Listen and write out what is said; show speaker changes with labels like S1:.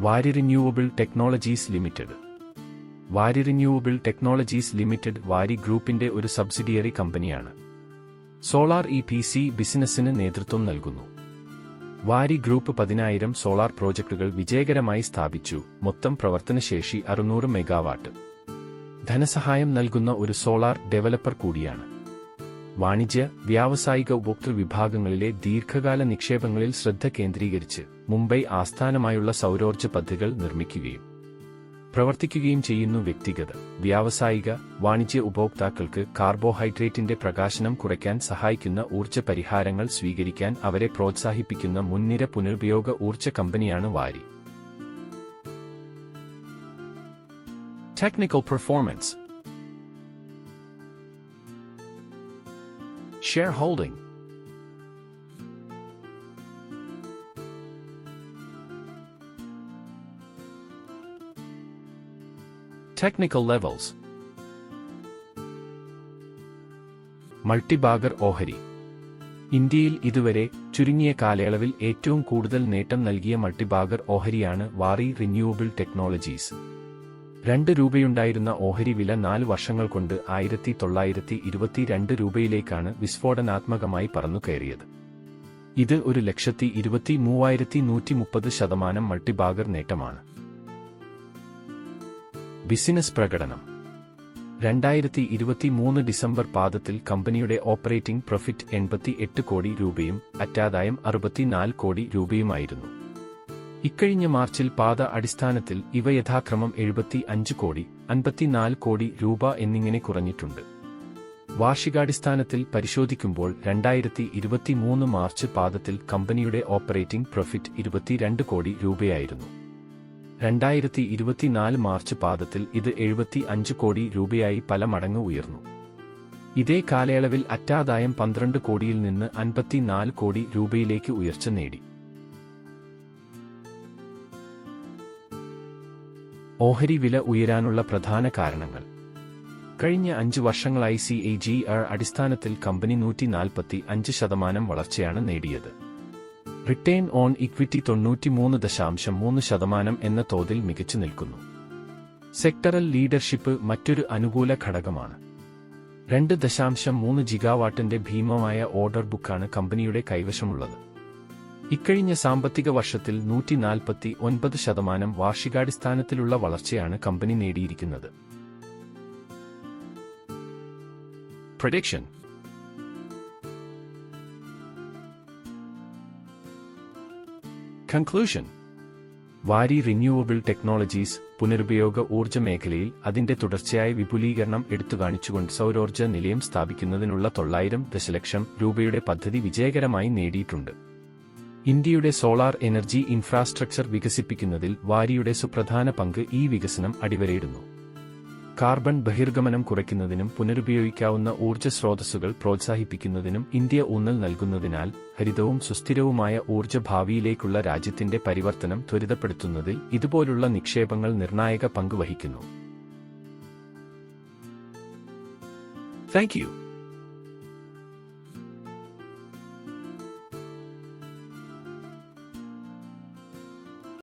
S1: വാരി renewable technologies limited. വാരി renewable technologies limited വാരി ഗ്രൂപ്പിന്റെ ഒരു സബ്സിഡിയറി കമ്പനിയാണ്. സോളാർ EPC ബിസിനസ്സിന് നേതൃത്വം നൽകുന്നു. വാരി ഗ്രൂപ്പ് 10,000 സോളാർ പ്രോജക്ടുകൾ വിജയകരമായി സ്ഥാപിച്ചു. മൊത്തം പ്രവർത്തനശേഷി 600 മെഗാവാട്ട്. ധനസഹായം നൽകുന്ന ഒരു സോളാർ ഡെവലപ്പർ കൂടിയാണ്. വാണിജ്യ, വ്യാവസായിക ഉപഭോക്തൃ വിഭാഗങ്ങളിലെ ദീർഘകാല നിക്ഷേപങ്ങളിൽ ശ്രദ്ധ കേന്ദ്രീകരിച്ച് മുംബൈ ആസ്ഥാനമായുള്ള സൗരോർജ്ജ പദ്ധതികൾ നിർമ്മിക്കുകയും പ്രവർത്തിക്കുകയും ചെയ്യുന്നു. വ്യക്തിഗത, വ്യാവസായിക, വാണിജ്യ ഉപഭോക്താക്കൾക്ക് കാർബോഹൈഡ്രേറ്റിന്റെ പ്രകാശനം കുറയ്ക്കാൻ സഹായിക്കുന്ന ഊർജ്ജ പരിഹാരങ്ങൾ സ്വീകരിക്കാൻ അവരെ പ്രോത്സാഹിപ്പിക്കുന്ന മുൻനിര പുനരുപയോഗ ഊർജ്ജ കമ്പനിയാണ് വാരി. Technical performance. Shareholding. Technical levels. Multibagger ഓഹരി. ഇന്ത്യയിൽ ഇതുവരെ ചുരുങ്ങിയ കാലയളവിൽ ഏറ്റവും കൂടുതൽ നേട്ടം നൽകിയ മൾട്ടിബാഗർ ഓഹരിയാണ് വാരി റിന്യൂവബിൾ ടെക്നോളജീസ്. 2 രൂപയുണ്ടായിരുന്ന ഓഹരി വില 4 വർഷങ്ങൾ കൊണ്ട് 1922 രൂപയിലേക്കാണ് വിസ്ഫോടനാത്മകമായി പറന്നുകയറിയത്. ഇത് 1,23,130% മൾട്ടിബാഗർ നേട്ടമാണ്. ബിസിനസ് പ്രകടനം. 2023 ഡിസംബർ പാദത്തിൽ കമ്പനിയുടെ ഓപ്പറേറ്റിംഗ് പ്രോഫിറ്റ് 88 കോടി രൂപയും അറ്റാദായം 64 കോടി രൂപയുമായിരുന്നു. ഇക്കഴിഞ്ഞ മാർച്ചിൽ പാദ അടിസ്ഥാനത്തിൽ ഇവ യഥാക്രമം 75 കോടി, 54 കോടി രൂപ എന്നിങ്ങനെ കുറഞ്ഞിട്ടുണ്ട്. വാർഷികാടിസ്ഥാനത്തിൽ പരിശോധിക്കുമ്പോൾ 2023 മാർച്ച് പാദത്തിൽ കമ്പനിയുടെ ഓപ്പറേറ്റിംഗ് പ്രോഫിറ്റ് 22 കോടി രൂപയായിരുന്നു. 2024 മാർച്ച് പാദത്തിൽ ഇത് 75 കോടി രൂപയായി പല മടങ്ങ് ഉയർന്നു. ഇതേ കാലയളവിൽ അറ്റാദായം 12 കോടിയിൽ നിന്ന് 54 കോടി രൂപയിലേക്ക് ഉയർച്ച നേടി. ഓഹരി വില ഉയരാനുള്ള പ്രധാന കാരണങ്ങൾ. കഴിഞ്ഞ 5 വർഷങ്ങളായി CAGR അടിസ്ഥാനത്തിൽ കമ്പനി 145% വളർച്ചയാണ് നേടിയത്. റിട്ടേൺ ഓൺ ഇക്വിറ്റി 93.3% എന്ന തോതിൽ മികച്ചു നിൽക്കുന്നു. സെക്ടറൽ ലീഡർഷിപ്പ് മറ്റൊരു അനുകൂല ഘടകമാണ്. 2.3 ജിഗാവാട്ടിന്റെ ഭീമമായ ഓർഡർ ബുക്കാണ് കമ്പനിയുടെ കൈവശമുള്ളത്. ഇക്കഴിഞ്ഞ സാമ്പത്തിക വർഷത്തിൽ 149% വാർഷികാടിസ്ഥാനത്തിലുള്ള വളർച്ചയാണ് കമ്പനി നേടിയിരിക്കുന്നത്. Prediction. Conclusion. വാരി റിന്യൂവബിൾ ടെക്നോളജീസ് പുനരുപയോഗ ഊർജ്ജ മേഖലയിൽ അതിന്റെ തുടർച്ചയായ വിപുലീകരണം എടുത്തുകാണിച്ചുകൊണ്ട് സൗരോർജ്ജ നിലയം സ്ഥാപിക്കുന്നതിനുള്ള 900 ദശലക്ഷം രൂപയുടെ പദ്ധതി വിജയകരമായി നേടിയിട്ടുണ്ട്. ഇന്ത്യയുടെ സോളാർ എനർജി ഇൻഫ്രാസ്ട്രക്ചർ വികസിപ്പിക്കുന്നതിൽ വാരിയുടെ സുപ്രധാന പങ്ക് ഈ വികസനം അടിവരയിടുന്നു. കാർബൺ ബഹിർഗമനം കുറയ്ക്കുന്നതിനും പുനരുപയോഗിക്കാവുന്ന ഊർജ്ജ സ്രോതസ്സുകൾ പ്രോത്സാഹിപ്പിക്കുന്നതിനും ഇന്ത്യ ഊന്നൽ നൽകുന്നതിനാൽ ഹരിതവും സുസ്ഥിരവുമായ ഊർജ്ജ ഭാവിയിലേക്കുള്ള രാജ്യത്തിന്റെ പരിവർത്തനം ത്വരിതപ്പെടുത്തുന്നതിൽ ഇതുപോലുള്ള നിക്ഷേപങ്ങൾ നിർണായക പങ്ക് വഹിക്കുന്നു. Thank you.